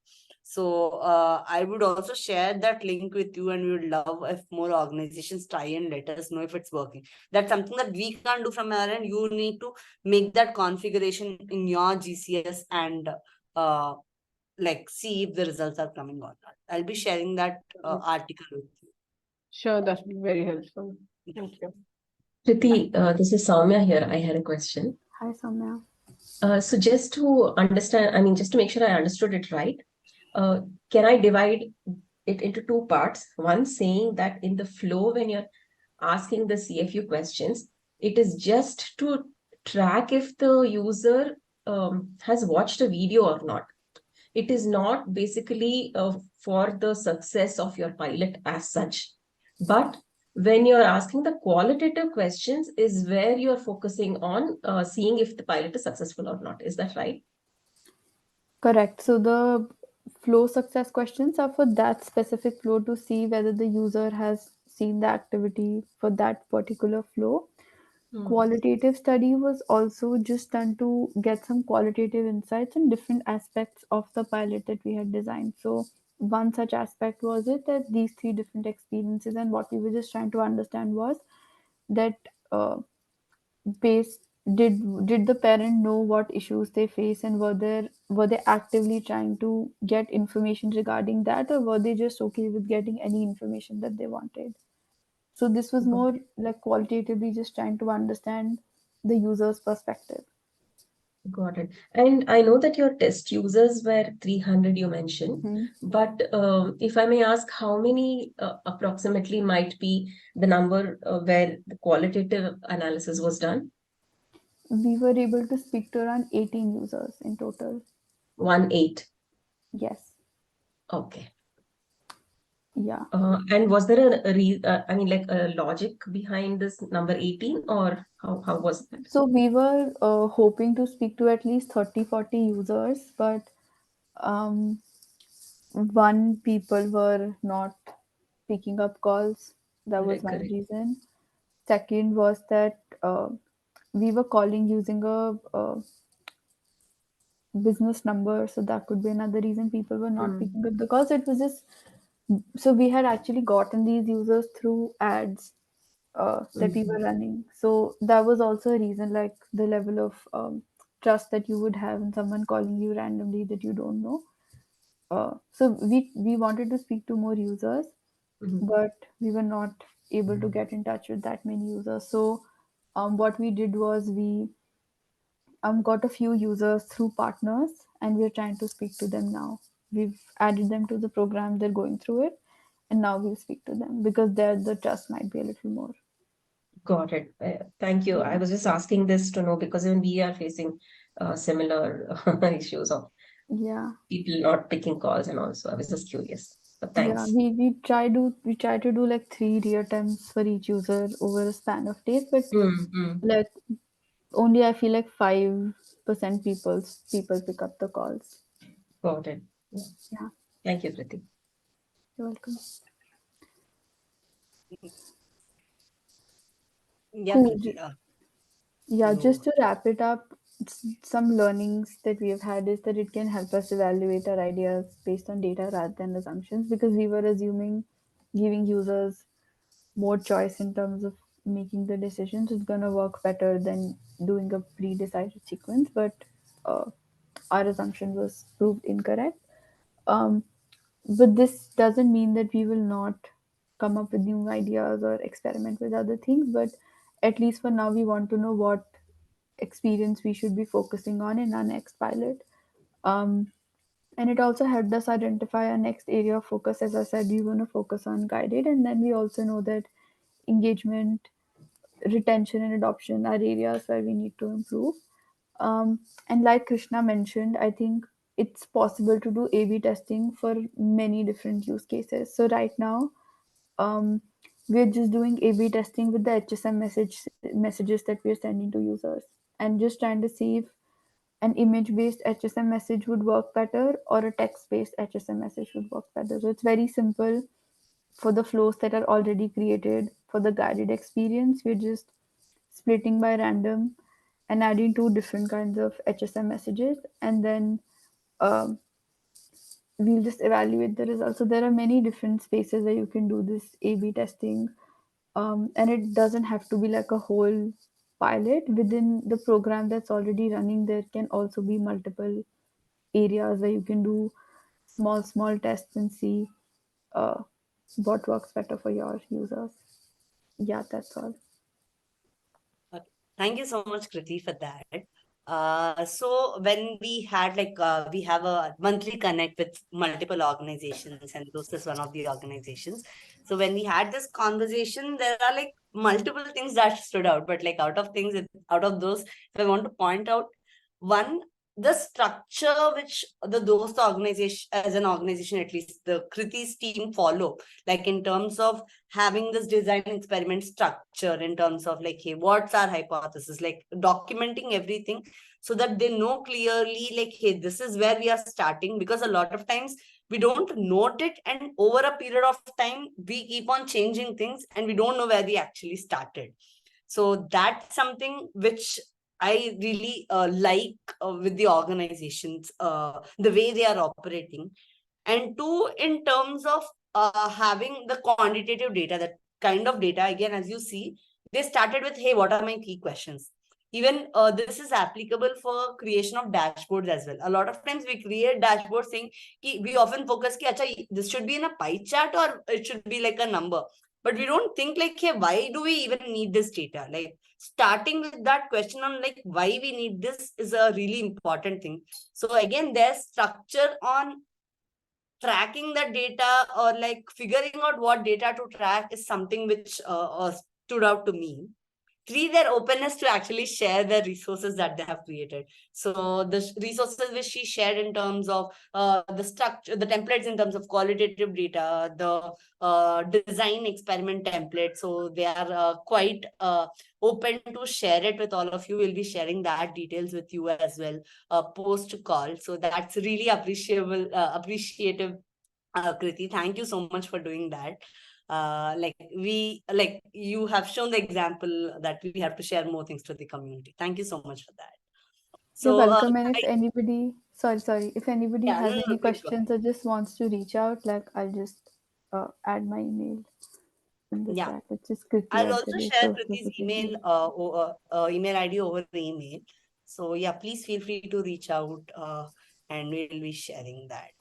So I would also share that link with you, and we would love if more organizations try and let us know if it's working. That's something that we can't do from our end. You need to make that configuration in your GCS and like see if the results are coming or not. I'll be sharing that article with you. Sure, that would be very helpful. Thank you. Priti, this is Soumya here. I had a question. Hi, Soumya. So just to understand, I mean, just to make sure I understood it right, can I divide it into two parts? One saying that in the flow, when you're asking the CFU questions, it is just to track if the user has watched a video or not. It is not basically for the success of your pilot as such. But when you're asking the qualitative questions is where you're focusing on seeing if the pilot is successful or not. Is that right? Correct. So the flow success questions are for that specific flow to see whether the user has seen the activity for that particular flow. Qualitative study was also just done to get some qualitative insights in different aspects of the pilot that we had designed. So one such aspect was it that these three different experiences, and what we were just trying to understand was that base did the parent know what issues they face, and were they actively trying to get information regarding that, or were they just okay with getting any information that they wanted. So this was more like qualitatively just trying to understand the user's perspective. Got it. And I know that your test users were 300, you mentioned, but if I may ask, how many approximately might be the number where the qualitative analysis was done? We were able to speak to around 18 users in total. 18. Yes. Okay. Yeah. And was there I mean, like a logic behind this number 18, or how was that? So we were hoping to speak to at least 30-40 users, but one, people were not picking up calls. That was one reason. Second was that we were calling using a business number, so that could be another reason people were not picking up the calls. It was just so we had actually gotten these users through ads that we were running. So that was also a reason, like the level of trust that you would have in someone calling you randomly that you don't know. So we wanted to speak to more users, but we were not able to get in touch with that many users. So what we did was we got a few users through partners, and we're trying to speak to them now. We've added them to the program, they're going through it, and now we'll speak to them because there the trust might be a little more. Got it. Thank you. I was just asking this to know because even we are facing similar issues of people not picking calls and all. So I was just curious. But thanks. Yeah, we try to do like 3 reattempts for each user over a span of days, but like only I feel like 5% people pick up the calls. Got it. Yeah. Thank you, Priti. You're welcome. Yeah, Cool. Priti, Yeah, just to wrap it up, some learnings that we have had is that it can help us evaluate our ideas based on data rather than assumptions, because we were assuming giving users more choice in terms of making the decisions is going to work better than doing a pre-decided sequence, but uh, our assumption was proved incorrect. Um, but this doesn't mean that we will not come up with new ideas or experiment with other things, but at least for now, we want to know what experience we should be focusing on in our next pilot. Um, and it also helped us identify our next area of focus. As I said, we want to focus on guided, and then we also know that engagement, retention, and adoption are areas where we need to improve. And like Krishna mentioned, I think it's possible to do A/B testing for many different use cases. So right now, um, we're just doing A/B testing with the HSM messages that we're sending to users, and just trying to see if an image-based HSM message would work better or a text-based HSM message would work better. So it's very simple for the flows that are already created for the guided experience. We're just splitting by random and adding two different kinds of HSM messages, and then um, we'll just evaluate the results. So there are many different spaces where you can do this A/B testing, and it doesn't have to be like a whole pilot. Within the program that's already running, there can also be multiple areas where you can do small tests and see uh, what works better for your users. Yeah, that's all. Okay. Thank you so much, Kriti, for that. So when we had we have a monthly connect with multiple organizations, and this is one of the organizations. So when we had this conversation, there are like multiple things that stood out, but like out of those, if I want to point out one, the structure which the DOST organization, as an organization, at least the Kriti's team follow, like in terms of having this design experiment structure, in terms of like, hey, what's our hypothesis, like documenting everything so that they know clearly, like, hey, this is where we are starting. Because a lot of times we don't note it, and over a period of time we keep on changing things and we don't know where we actually started. So that's something which I really like with the organizations, the way they are operating. And two, in terms of having the quantitative data, that kind of data, again, as you see, they started with, hey, what are my key questions? Even this is applicable for creation of dashboards as well. A lot of times we create dashboards saying, we often focus, Acha, this should be in a pie chart or it should be like a number. But we don't think like, hey, why do we even need this data? Like starting with that question on like why we need this is a really important thing. So again, there's structure on tracking the data, or like figuring out what data to track, is something which stood out to me. Three, their openness to actually share their resources that they have created. So the resources which she shared in terms of the structure, the templates in terms of qualitative data, the design experiment template. So they are quite open to share it with all of you. We'll be sharing that details with you as well post call. So that's really appreciative, Kriti. Thank you so much for doing that. Like you have shown the example that we have to share more things to the community. Thank you so much for that. You're So welcome. And if anybody, sorry, if anybody yeah, has any please go ahead. questions or just wants to reach out, like I'll just add my email in the Yeah, chat. It's just Kriti I'll at the also rate share of Kriti's Education. email ID over email. So yeah, please feel free to reach out, and we'll be sharing that.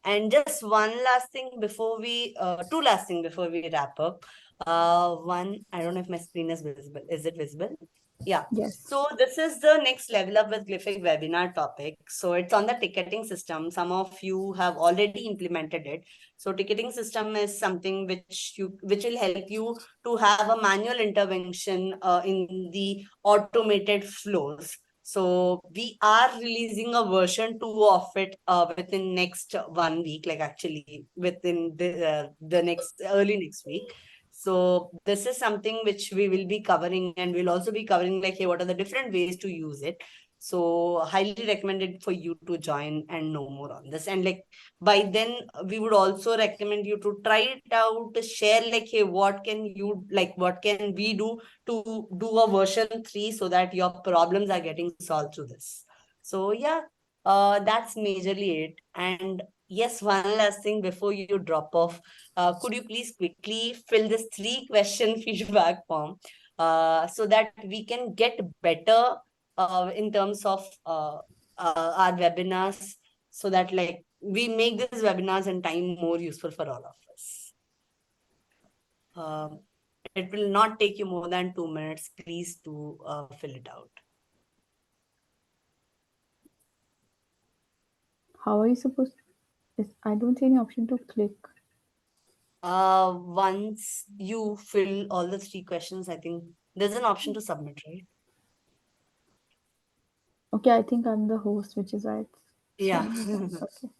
And just one last thing before we, two last thing before we wrap up. One, I don't know if my screen is visible. Is it visible? Yeah. Yes. So this is the next level up with Glific webinar topic. So it's on the ticketing system. Some of you have already implemented it. So ticketing system is something which will help you to have a manual intervention in the automated flows. So we are releasing a version 2 of it within next 1 week, like actually within the next early next week. So this is something which we will be covering, and we'll also be covering like, hey, what are the different ways to use it. So highly recommended for you to join and know more on this. And like by then we would also recommend you to try it out, to share like, hey, what can we do to do a version 3 so that your problems are getting solved through this. So yeah, that's majorly it. And Yes, one last thing before you drop off. Could you please quickly fill this 3-question feedback form so that we can get better in terms of our webinars, so that like we make these webinars and time more useful for all of us. It will not take you more than 2 minutes. Please do fill it out. How are you supposed to? I don't see any option to click. Once you fill all the 3 questions, I think there's an option to submit, right? Okay, I think I'm the host, which is why it's Yeah. showing me that. Okay.